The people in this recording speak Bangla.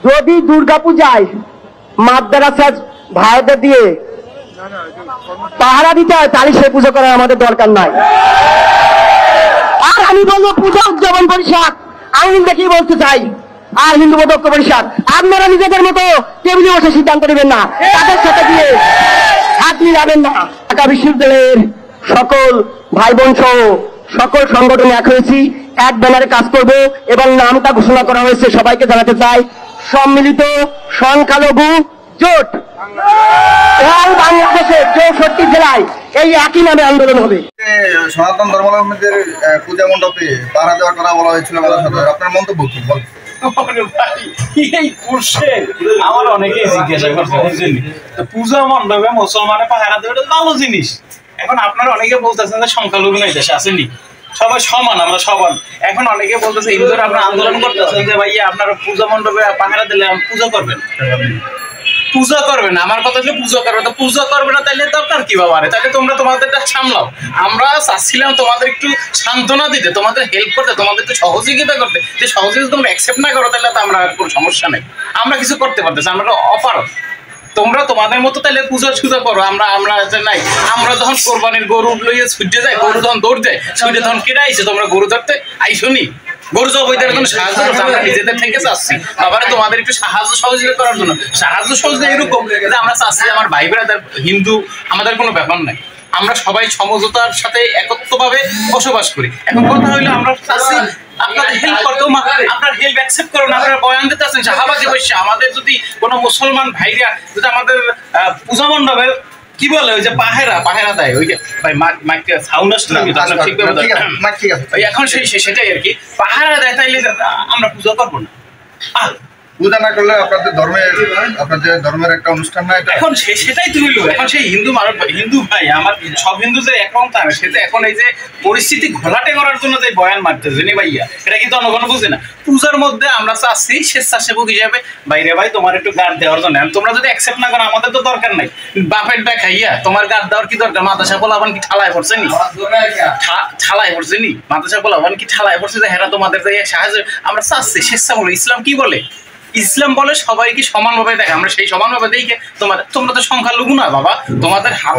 যদি দুর্গাপূজায় মাদ্রাসার ভাইদের দিয়ে পাহারা দিতে হয় তাহলে সে পুজো করার আমাদের দরকার নাই। আর আমি বলবো পূজা উদযাপন পরিষদ আমি দেখি বলতে চাই, আর হিন্দু মত ঐক্য পরিষদ আপনারা নিজেদের মতো টেবিলে বসে সিদ্ধান্ত নেবেন না, তাদের সাথে দিয়ে হাত মিলাবেন না। ঢাকা বিশ্ববিদ্যালয়ের সকল ভাই বোন সহ সকল সংগঠনে এক হয়েছি, এক ব্যানারে কাজ করব এবং নামটা ঘোষণা করা হয়েছে। সবাইকে জানাতে চাই সম্মিলিত সংখ্যালঘু জোট বাংলাদেশের 64 জেলায় এই একই নামে আন্দোলন হবে। সনাতন ধর্মাবলম্বীদের পূজা মণ্ডপে পাহারা দেওয়ার কথা বলা হয়েছিল, আপনার মন্তব্য কি বলেন? আমার অনেকেই জিজ্ঞাসা করছে পূজা মণ্ডপে মুসলমানের পাহারা দেওয়া ভালো জিনিস। এখন আপনারা অনেকে বলতেছেন যে সংখ্যালঘু নাই দেশে আসেনি, সবাই সমান, আমরা সমান। এখন অনেকে বলতেছে হিন্দুরা আপনারা আন্দোলন করতেছেন যে ভাইয়া আপনারা পূজা মণ্ডপে পাহারা দিলে পূজা করবেন, পূজা করবে না। আমার কথা হচ্ছে পূজা করবে, তো পূজা করবে না তাহলে দরকার কি বাবা? তাহলে তোমরা তোমাদেরটা সামলাও। আমরা চাচ্ছিলাম তোমাদের একটু সান্ত্বনা দিতে, তোমাদের হেল্প করতে, তোমাদের একটু সহযোগিতা করতে। যে সহযোগিতা তোমরা অ্যাকসেপ্ট না করো তাহলে তো আমরা কোনো সমস্যা নেই, আমরা কিছু করতে পারতেছি, আমরা অপারক। তোমরা তোমাদের মতো তাহলে পূজা সুজা করো, আমরা নাই। আমরা যখন কোরবানির গরু লইয়ে ছুটে যাই, গরু যখন দৌড় দেয়, ছুটে তখন কেটে আইছে, তোমরা গরু ধরতে আইসনি? গরু জবাইদের জন্য সাহায্য করতে আমরা নিজেদের থেকে চাচ্ছি, আবার তোমাদের একটু সাহায্য সহযোগিতা করার জন্য। সাহায্য সহযোগিতা এরকম যে আমরা চাচ্ছি আমার ভাই ব্রাদার হিন্দু, আমাদের কোনো ব্যাপার নাই, আমরা সবাই সমঝোতার সাথে একত্রভাবে বসবাস করি। এখন কথা হইলো আমরা চাচ্ছি আপনাদের হেল্প করতেও, আপনার হেল্প অ্যাকসেপ্ট করুন। আপনারা বয়ান দিতে আছেন শাহবাগে বসে, আমাদের যদি কোনো মুসলমান ভাইরা যদি আমাদের পূজা মণ্ডপে কি বলে ওই যে পাহেরা দেয়, ওই যে ভাই মাইক সাউন্ড আসছে না ঠিক আছে, এখন সেটাই আর কি, পাহারা দেয়, তাইলে আমরা পূজা করবো না? পূজা না করলে আপনাদের ধর্মের একটা অনুষ্ঠান না, এখন সেটাই তো হইলো। এখন সেই হিন্দু ভাই আমার সব হিন্দু যে একরকম তা সে যে এখন এই যে পরিস্থিতি ঘোলাটে করার জন্য যে বয়ান মারতেছে নি ভাইয়া, এটা কিন্তু জনগণ বুঝে না। পূজার মধ্যে আমরা চাচ্ছি স্বেচ্ছাসেবক হিসাবে বাইরে ভাই তোমার একটু গার্ড দেওয়ার জন্য। তোমরা যদি অ্যাকসেপ্ট না করো আমাদের তো দরকার নাই, বাপের ডাক খাইয়া তোমার গার্ড দেওয়ার কি দরকার? মাদ্রাসা পোলাবান কি ঠালায় পড়ছে নি? ঠালায় পড়ছে নি? মাদ্রাসা পোলাবান কি ঠালায় পড়ছে যে হেরা তোমাদের সাহায্য? আমরা চাচ্ছি স্বেচ্ছামূলক। ইসলাম কি বলে? ইসলাম বলে সবাইকে সমানভাবে দেখে, আমরা সেই সমানভাবে দেখে তোমরা তো সংখ্যালঘু না বাবা, তোমাদের হাত